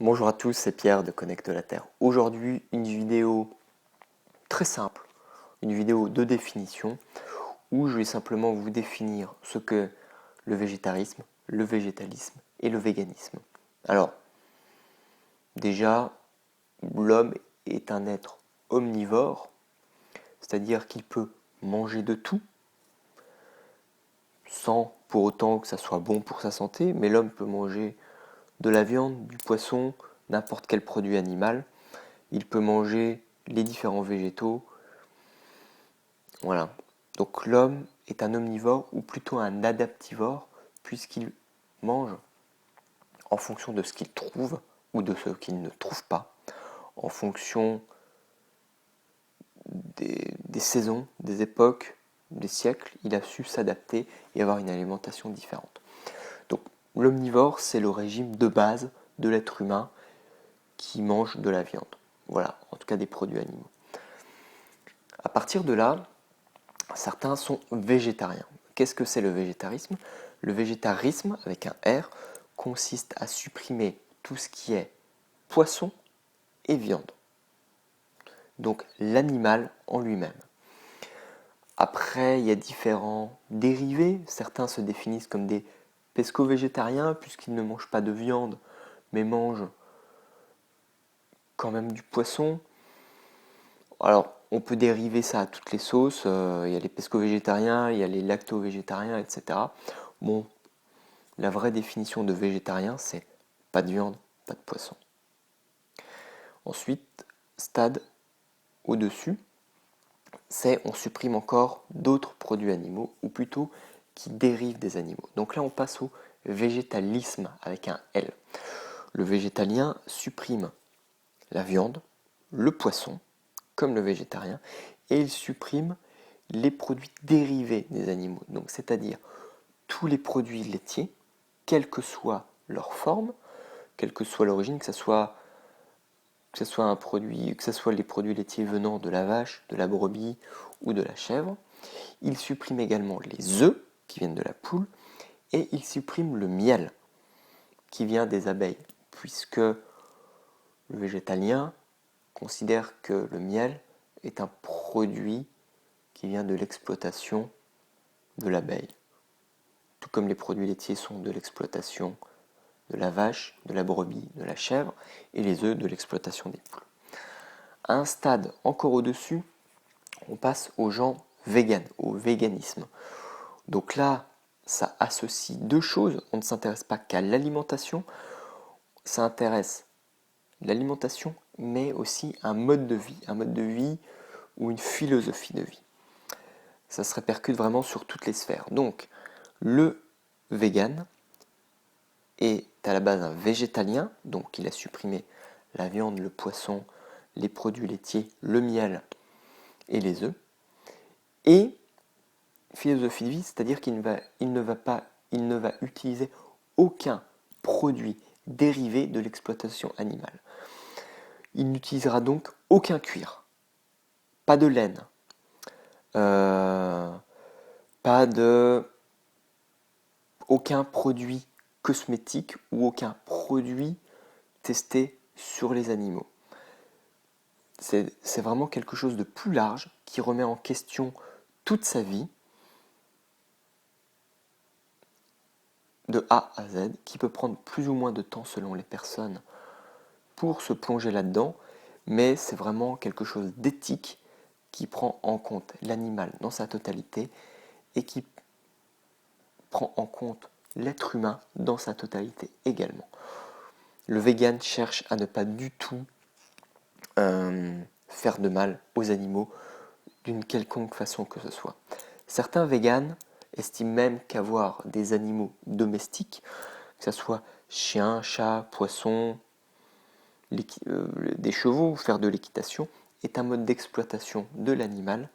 Bonjour à tous, c'est Pierre de Connecte la Terre. Aujourd'hui, une vidéo très simple, une vidéo de définition où je vais simplement vous définir ce que le végétarisme, le végétalisme et le véganisme. Alors, déjà, l'homme est un être omnivore, c'est-à-dire qu'il peut manger de tout sans pour autant que ça soit bon pour sa santé, mais l'homme peut manger de la viande, du poisson, n'importe quel produit animal. Il peut manger les différents végétaux. Voilà. Donc l'homme est un omnivore ou plutôt un adaptivore puisqu'il mange en fonction de ce qu'il trouve ou de ce qu'il ne trouve pas, en fonction des saisons, des époques, des siècles, il a su s'adapter et avoir une alimentation différente. Donc l'omnivore, c'est le régime de base de l'être humain qui mange de la viande. Voilà, en tout cas des produits animaux. À partir de là, certains sont végétariens. Qu'est-ce que c'est le végétarisme? Le végétarisme, avec un R, consiste à supprimer tout ce qui est poisson et viande. Donc l'animal en lui-même. Après, il y a différents dérivés. Certains se définissent comme des pesco-végétariens puisqu'ils ne mangent pas de viande mais mangent quand même du poisson. Alors, on peut dériver ça à toutes les sauces. Il y a les pesco-végétariens, il y a les lacto-végétariens, etc. Bon, la vraie définition de végétarien, c'est pas de viande, pas de poisson. Ensuite, stade au-dessus, c'est on supprime encore d'autres produits animaux, ou plutôt qui dérivent des animaux. Donc là, on passe au végétalisme avec un L. Le végétalien supprime la viande, le poisson, comme le végétarien, et il supprime les produits dérivés des animaux. Donc, c'est-à-dire tous les produits laitiers, quelle que soit leur forme, quelle que soit l'origine, que ce soit un produit, que ce soit les produits laitiers venant de la vache, de la brebis ou de la chèvre. Il supprime également les œufs qui viennent de la poule et il supprime le miel qui vient des abeilles, puisque le végétalien considère que le miel est un produit qui vient de l'exploitation de l'abeille. Tout comme les produits laitiers sont de l'exploitation de la vache, de la brebis, de la chèvre, et les œufs de l'exploitation des poules. À un stade encore au-dessus, on passe aux gens véganes, au véganisme. Donc là, ça associe deux choses. On ne s'intéresse pas qu'à l'alimentation, ça intéresse l'alimentation, mais aussi un mode de vie ou une philosophie de vie. Ça se répercute vraiment sur toutes les sphères. Donc, le vegan est à la base un végétalien, donc il a supprimé la viande, le poisson, les produits laitiers, le miel et les œufs. Et philosophie de vie, c'est-à-dire qu'il ne va utiliser aucun produit dérivé de l'exploitation animale. Il n'utilisera donc aucun cuir, pas de laine, euh, pas de aucun produit cosmétique ou aucun produit testé sur les animaux. C'est vraiment quelque chose de plus large qui remet en question toute sa vie de A à Z, qui peut prendre plus ou moins de temps selon les personnes pour se plonger là-dedans, mais c'est vraiment quelque chose d'éthique qui prend en compte l'animal dans sa totalité et qui prend en compte l'être humain dans sa totalité également. Le vegan cherche à ne pas du tout faire de mal aux animaux d'une quelconque façon que ce soit. Certains véganes estiment même qu'avoir des animaux domestiques, que ce soit chiens, chats, poissons, des chevaux ou faire de l'équitation, est un mode d'exploitation de l'animal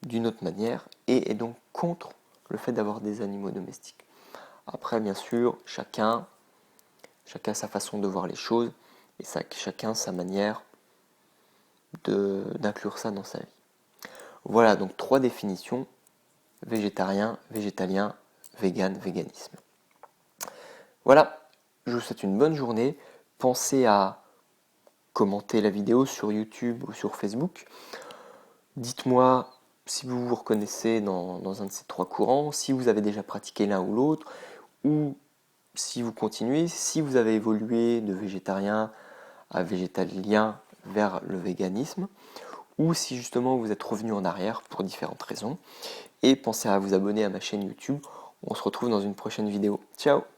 d'une autre manière et est donc contre le fait d'avoir des animaux domestiques. Après, bien sûr, chacun sa façon de voir les choses et chacun sa manière d'inclure ça dans sa vie. Voilà donc 3 définitions: végétarien, végétalien, vegan, véganisme. Voilà, je vous souhaite une bonne journée. Pensez à commenter la vidéo sur YouTube ou sur Facebook. Dites-moi si vous vous reconnaissez dans un de ces trois courants, si vous avez déjà pratiqué l'un ou l'autre, ou si vous continuez, si vous avez évolué de végétarien à végétalien vers le véganisme, ou si justement vous êtes revenu en arrière pour différentes raisons. Et pensez à vous abonner à ma chaîne YouTube. On se retrouve dans une prochaine vidéo. Ciao!